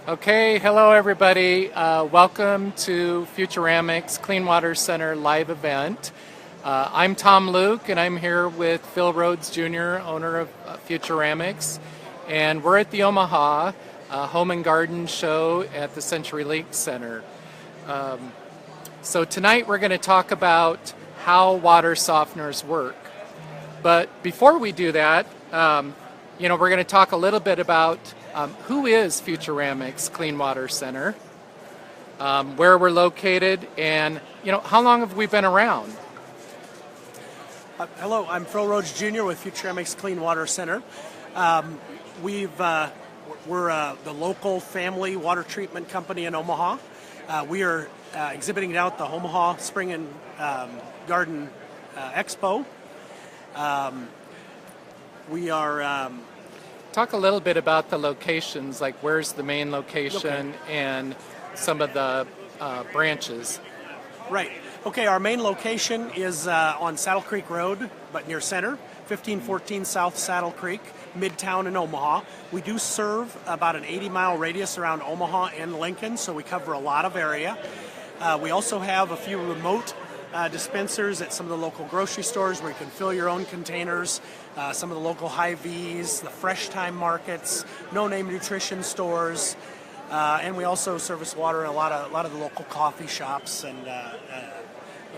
Okay, hello everybody. Welcome to Futuramic's Clean Water Center live event. I'm Tom Luke and I'm here with Phil Rhodes Jr., owner of Futuramics. And we're at the Omaha Home and Garden Show at the Century Link Center. So tonight we're going to talk about how water softeners work. But before we do that, we're going to talk a little bit about who is Futuramic's Clean Water Center, where we're located, and how long have we been around? Hello, I'm Phil Rhodes Jr. with Futuramic's Clean Water Center. We're the local family water treatment company in Omaha. We are exhibiting out the Omaha Spring and Garden Expo. We are Talk a little bit about the locations, like where's the main location and some of the branches. Right. Okay, our main location is on Saddle Creek Road, but near Center, 1514 South Saddle Creek, Midtown in Omaha. We do serve about an 80-mile radius around Omaha and Lincoln, so we cover a lot of area. We also have a few remote dispensers at some of the local grocery stores where you can fill your own containers, some of the local Hy-Vees, the Fresh Time markets, no-name nutrition stores, and we also service water in a lot of the local coffee shops and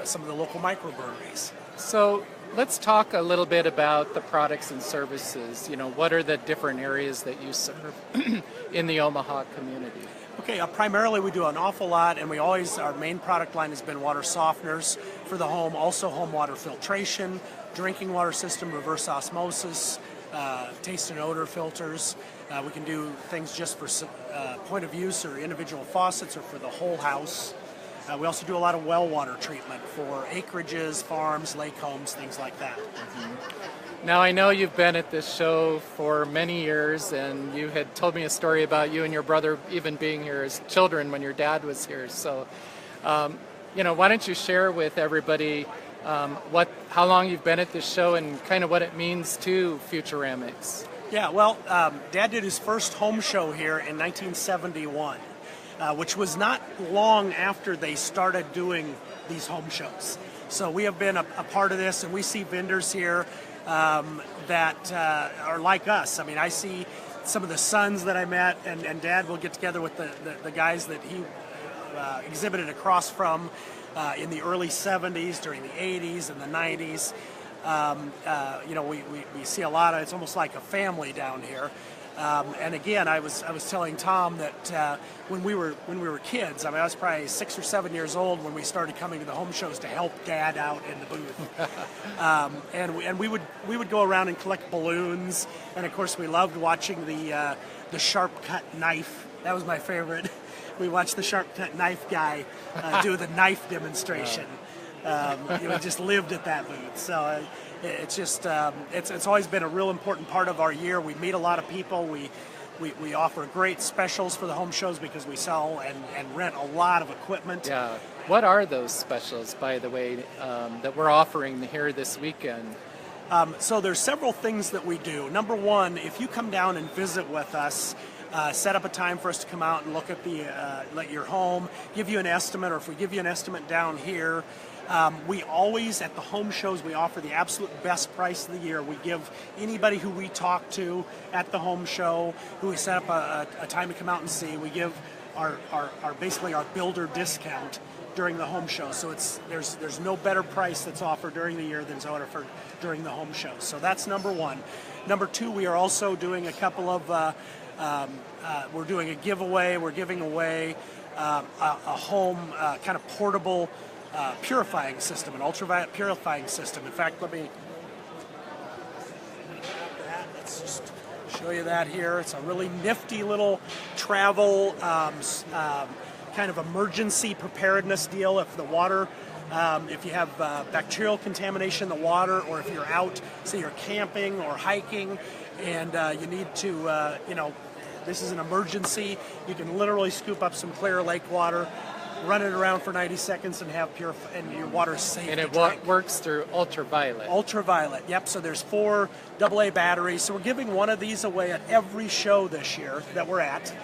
some of the local microbreweries. So let's talk a little bit about the products and services. What are the different areas that you serve in the Omaha community? Okay, primarily we do an awful lot, and our main product line has been water softeners for the home, also home water filtration, drinking water system, reverse osmosis, taste and odor filters. We can do things just for point of use or individual faucets or for the whole house. We also do a lot of well water treatment for acreages, farms, lake homes, things like that. Mm-hmm. Now, I know you've been at this show for many years, and you had told me a story about you and your brother even being here as children when your dad was here. So, why don't you share with everybody how long you've been at this show and kind of what it means to Futuramics? Yeah, well, Dad did his first home show here in 1971. Which was not long after they started doing these home shows. So we have been a part of this, and we see vendors here that are like us. I mean, I see some of the sons that I met, and Dad will get together with the guys that he exhibited across from in the early 70s, during the 80s and the 90s. We see a lot of, it's almost like a family down here. And again, I was telling Tom that when we were kids, I was probably 6 or 7 years old when we started coming to the home shows to help Dad out in the booth. And we would go around and collect balloons, and of course we loved watching the sharp cut knife. That was my favorite. We watched the sharp cut knife guy do the knife demonstration. Just lived at that booth. So. It's just it's always been a real important part of our year. We meet a lot of people. We offer great specials for the home shows because we sell and rent a lot of equipment. Yeah. What are those specials, by the way, that we're offering here this weekend? So there's several things that we do. Number one, if you come down and visit with us, set up a time for us to come out and look at your home, give you an estimate, or if we give you an estimate down here. We always, at the home shows, we offer the absolute best price of the year. We give anybody who we talk to at the home show, who we set up a time to come out and see, we give our basically our builder discount during the home show. So there's no better price that's offered during the year than is offered during the home show. So that's number one. Number two, we are also doing a couple of, we're doing a giveaway. We're giving away a home kind of portable purifying system, an ultraviolet purifying system. In fact, let's just show you that here. It's a really nifty little travel kind of emergency preparedness deal. If the water, if you have bacterial contamination in the water, or if you're out, say you're camping or hiking, and you need to, this is an emergency, you can literally scoop up some clear lake water, run it around for 90 seconds and have pure, and your water is safe. And it to drink. works through ultraviolet. Ultraviolet, yep. So there's 4 AA batteries. So we're giving one of these away at every show this year that we're at.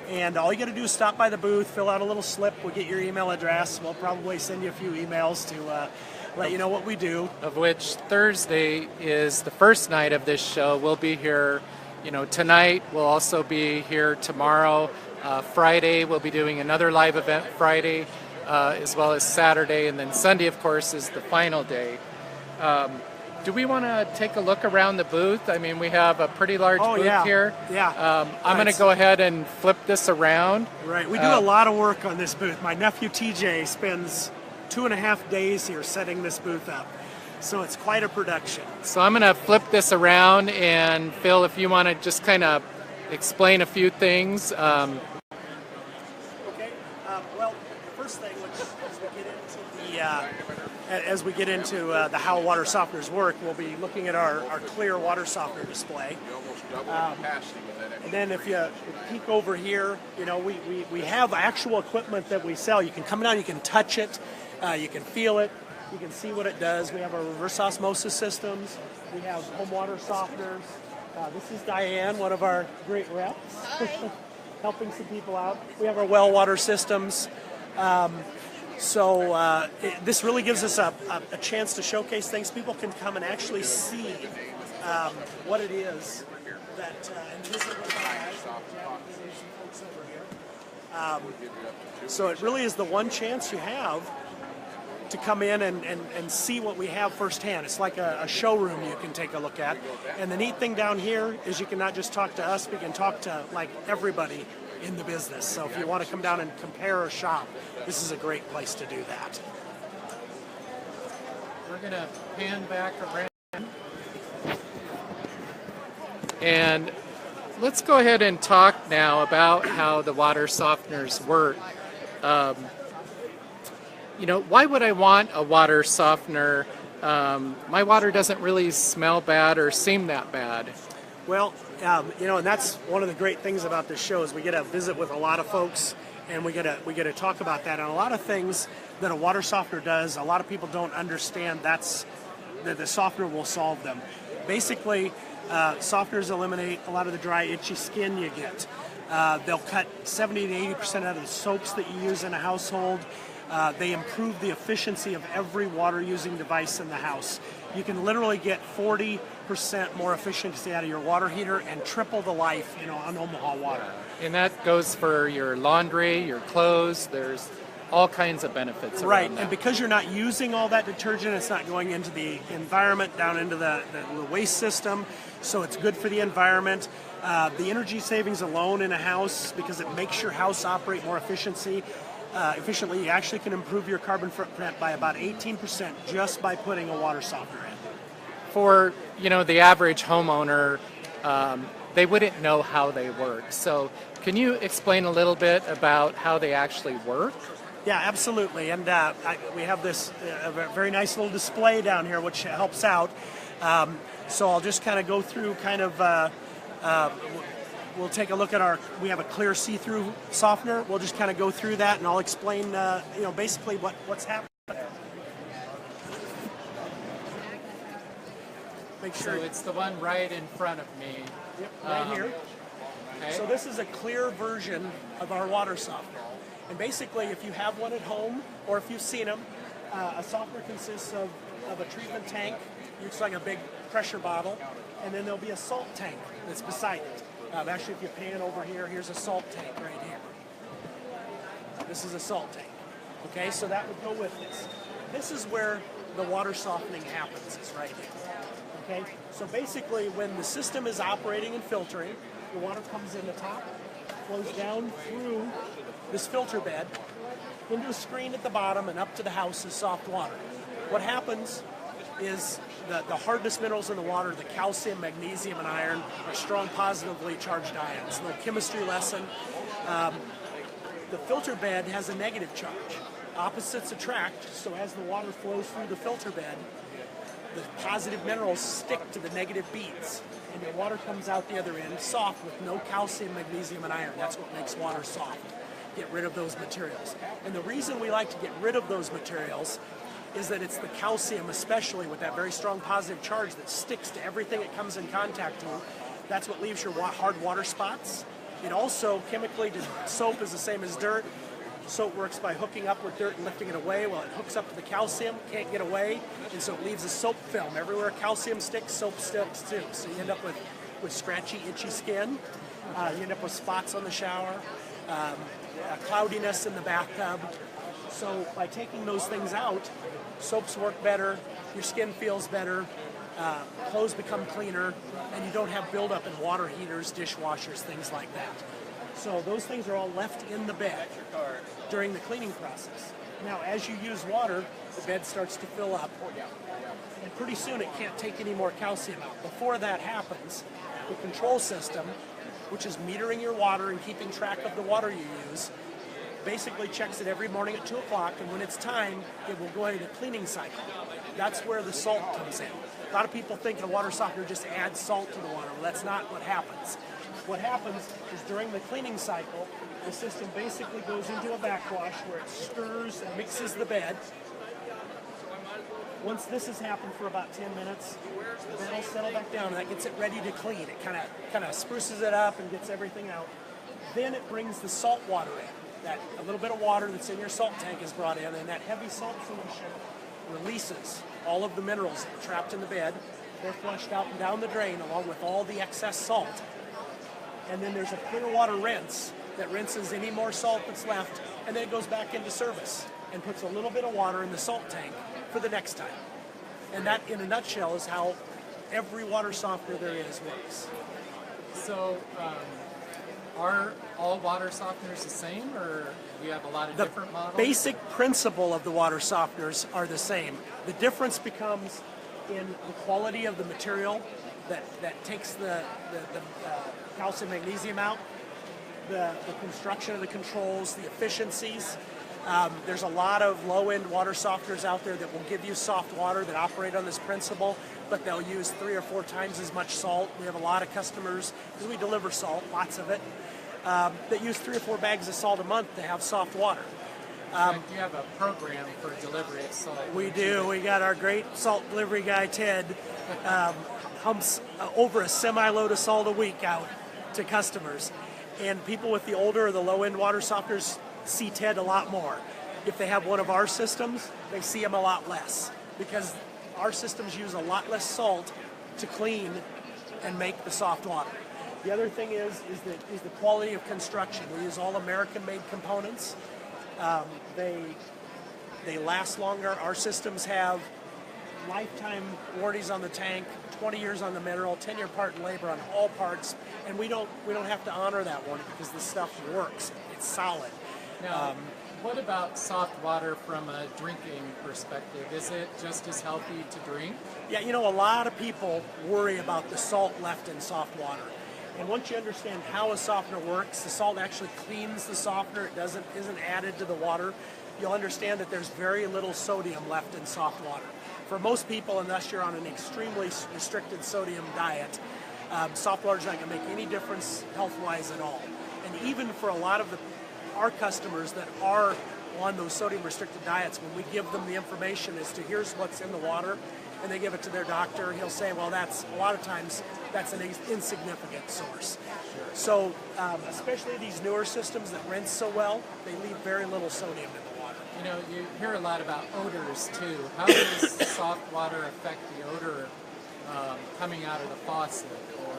And all you got to do is stop by the booth, fill out a little slip, we'll get your email address. We'll probably send you a few emails to let you know what we do. Of which Thursday is the first night of this show. We'll be here, tonight. We'll also be here tomorrow. Friday, we'll be doing another live event Friday, as well as Saturday. And then Sunday, of course, is the final day. Do we want to take a look around the booth? I mean, we have a pretty large booth here. Yeah. I'm going to go ahead and flip this around. Right. We do a lot of work on this booth. My nephew TJ spends 2.5 days here setting this booth up. So it's quite a production. So I'm going to flip this around, and Phil, if you want to just kind of explain a few things. Okay. Well, the first thing, which as we get into the how water softeners work, we'll be looking at our clear water softener display. And then if you peek over here, we have actual equipment that we sell. You can come down, you can touch it, you can feel it, you can see what it does. We have our reverse osmosis systems. We have home water softeners. This is Diane, one of our great reps, helping some people out. We have our well water systems. This really gives us a chance to showcase things. People can come and actually see what it is that and visit with our guys. There's some folks over here. So it really is the one chance you have to come in and see what we have firsthand. It's like a showroom you can take a look at. And the neat thing down here is you can not just talk to us, we can talk to like everybody in the business. So if you want to come down and compare or shop, this is a great place to do that. We're going to pan back around. And let's go ahead and talk now about how the water softeners work. Why would I want a water softener? My water doesn't really smell bad or seem that bad. Well, and that's one of the great things about this show is we get to visit with a lot of folks, and we get to talk about that. And a lot of things that a water softener does, a lot of people don't understand that the softener will solve them. Basically, softeners eliminate a lot of the dry, itchy skin you get. They'll cut 70 to 80% out of the soaps that you use in a household. They improve the efficiency of every water-using device in the house. You can literally get 40% more efficiency out of your water heater and triple the life, on Omaha water. And that goes for your laundry, your clothes. There's all kinds of benefits around right, that. And because you're not using all that detergent, it's not going into the environment, down into the waste system, so it's good for the environment. The energy savings alone in a house, because it makes your house operate more efficiently, you actually can improve your carbon footprint by about 18% just by putting a water softener in. For the average homeowner, they wouldn't know how they work. So can you explain a little bit about how they actually work? Yeah, absolutely. And we have this a very nice little display down here which helps out. So I'll just kind of go through we'll take a look at we have a clear see-through softener. We'll just kind of go through that, and I'll explain, basically what's happening there. Make sure. So it's the one right in front of me. Yep, right here. Okay. So this is a clear version of our water softener. And basically, if you have one at home, or if you've seen them, a softener consists of a treatment tank. Looks like a big pressure bottle, and then there'll be a salt tank that's beside it. Actually, if you pan over here, here's a salt tank right here. This is a salt tank. Okay, so that would go with this. This is where the water softening happens, is right here. Okay, so basically when the system is operating and filtering, the water comes in the top, flows down through this filter bed, into a screen at the bottom, and up to the house is soft water. What happens is the hardness minerals in the water, the calcium, magnesium, and iron, are strong positively charged ions. A little chemistry lesson. The filter bed has a negative charge. Opposites attract, so as the water flows through the filter bed, the positive minerals stick to the negative beads, and your water comes out the other end soft with no calcium, magnesium, and iron. That's what makes water soft. Get rid of those materials. And the reason we like to get rid of those materials is that it's the calcium, especially with that very strong positive charge that sticks to everything it comes in contact with. That's what leaves your hard water spots. It also chemically, soap is the same as dirt. Soap works by hooking up with dirt and lifting it away. Well, it hooks up to the calcium, can't get away, and so it leaves a soap film. Everywhere calcium sticks, soap sticks too. So you end up with scratchy, itchy skin. You end up with spots on the shower, cloudiness in the bathtub. So by taking those things out, soaps work better, your skin feels better, clothes become cleaner, and you don't have buildup in water heaters, dishwashers, things like that. So those things are all left in the bed during the cleaning process. Now, as you use water, the bed starts to fill up, and pretty soon it can't take any more calcium out. Before that happens, the control system, which is metering your water and keeping track of the water you use, basically checks it every morning at 2 o'clock, and when it's time, it will go into the cleaning cycle. That's where the salt comes in. A lot of people think a water softener just adds salt to the water. Well, that's not what happens. What happens is during the cleaning cycle, the system basically goes into a backwash where it stirs and mixes the bed. Once this has happened for about 10 minutes, the bed will settle back down, and that gets it ready to clean. It kind of spruces it up and gets everything out. Then it brings the salt water in. That a little bit of water that's in your salt tank is brought in, and that heavy salt solution releases all of the minerals that are trapped in the bed. They're flushed out and down the drain along with all the excess salt. And then there's a clear water rinse that rinses any more salt that's left, and then it goes back into service and puts a little bit of water in the salt tank for the next time. And that, in a nutshell, is how every water softener there is works. So, are all water softeners the same, or do you have a lot of different models? The basic principle of the water softeners are the same. The difference becomes in the quality of the material that takes the calcium magnesium out, the construction of the controls, the efficiencies. There's a lot of low-end water softeners out there that will give you soft water that operate on this principle, but they'll use 3 or 4 times as much salt. We have a lot of customers, because we deliver salt, lots of it, that use 3 or 4 bags of salt a month to have soft water. You have a program for delivery of salt. We do. We got our great salt delivery guy, Ted, humps over a semi-load of salt a week out to customers. And people with the older or the low-end water softeners see Ted a lot more. If they have one of our systems, they see him a lot less, because our systems use a lot less salt to clean and make the soft water. The other thing is the quality of construction. We use all American-made components. They last longer. Our systems have lifetime warranties on the tank, 20 years on the mineral, 10-year part and labor on all parts, and we don't have to honor that warranty because the stuff works. It's solid. Now, what about soft water from a drinking perspective? Is it just as healthy to drink? Yeah, you know, a lot of people worry about the salt left in soft water. And once you understand how a softener works, the salt actually cleans the softener. It isn't added to the water. You'll understand that there's very little sodium left in soft water. For most people, unless you're on an extremely restricted sodium diet, soft water is not going to make any difference health-wise at all. And even for a lot of our customers that are on those sodium-restricted diets, when we give them the information as to here's what's in the water, and they give it to their doctor, he'll say, well, that's a lot of times that's an insignificant source. Sure. So especially these newer systems that rinse so well, they leave very little sodium in the water. You know, you hear a lot about odors too. How does soft water affect the odor coming out of the faucet? Or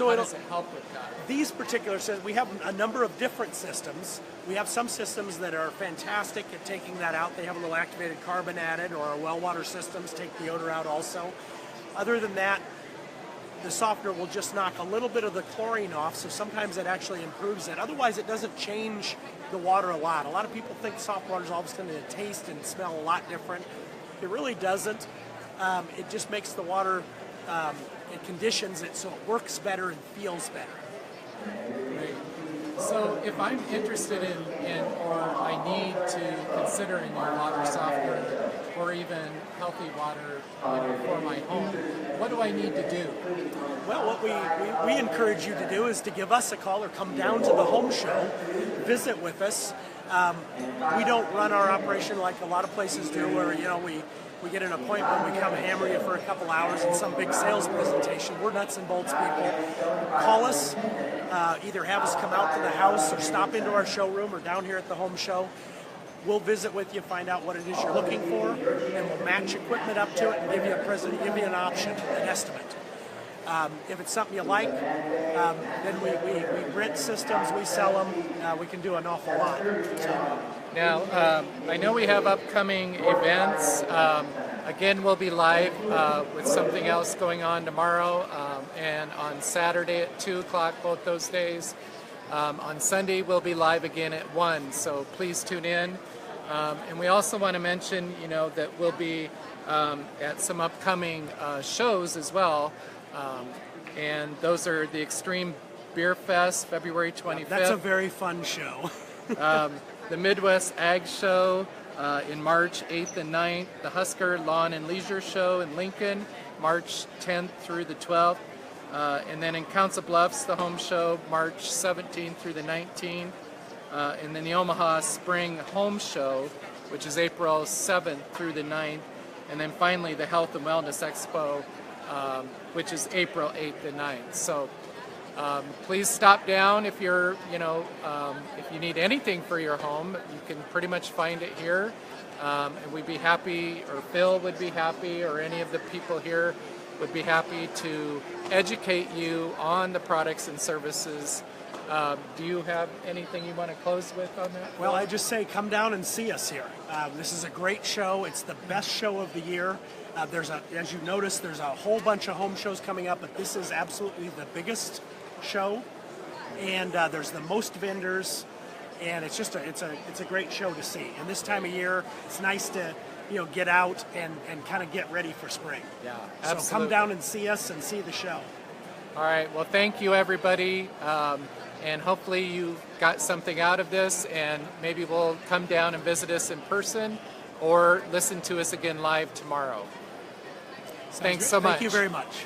how does it help with that? These particular systems, we have a number of different systems. We have some systems that are fantastic at taking that out. They have a little activated carbon added, or our well water systems take the odor out also. Other than that, the softener will just knock a little bit of the chlorine off, so sometimes it actually improves it. Otherwise, it doesn't change the water a lot. A lot of people think soft water is all of a sudden going to taste and smell a lot different. It really doesn't. It just makes the water, it conditions it so it works better and feels better. Great. So if I'm interested in or I need to consider a new water softener or even healthy water for my home, what do I need to do? Well, what we encourage you to do is to give us a call or come down to the home show, visit with us. We don't run our operation like a lot of places do, where we we get an appointment, we come hammer you for a couple hours in some big sales presentation. We're nuts and bolts people. Call us, either have us come out to the house or stop into our showroom or down here at the home show. We'll visit with you, find out what it is you're looking for, and we'll match equipment up to it and give you give you an option, an estimate. If it's something you like, then we rent systems, we sell them, we can do an awful lot. So. Now, I know we have upcoming events. Again, we'll be live with something else going on tomorrow and on Saturday at 2 o'clock, both those days. On Sunday, we'll be live again at 1, so please tune in. And we also want to mention, that we'll be at some upcoming shows as well. And those are the Extreme Beer Fest, February 25th. That's a very fun show. The Midwest Ag Show in March 8th and 9th. The Husker Lawn and Leisure Show in Lincoln, March 10th through the 12th. And then in Council Bluffs, the Home Show, March 17th through the 19th. And then the Omaha Spring Home Show, which is April 7th through the 9th. And then finally the Health and Wellness Expo, which is April 8th and 9th. So please stop down if you're, if you need anything for your home, you can pretty much find it here. And we'd be happy, or Phil would be happy, or any of the people here would be happy to educate you on the products and services. Do you have anything you want to close with on that? Well, I just say come down and see us here. This is a great show. It's the best show of the year. As you notice, there's a whole bunch of home shows coming up, but this is absolutely the biggest show. And there's the most vendors, and it's a great show to see. And this time of year, it's nice to get out and kind of get ready for spring. Yeah, absolutely. So come down and see us and see the show. All right. Well, thank you, everybody. And hopefully you got something out of this, and maybe we'll come down and visit us in person or listen to us again live tomorrow. Thanks so much. Thank you very much.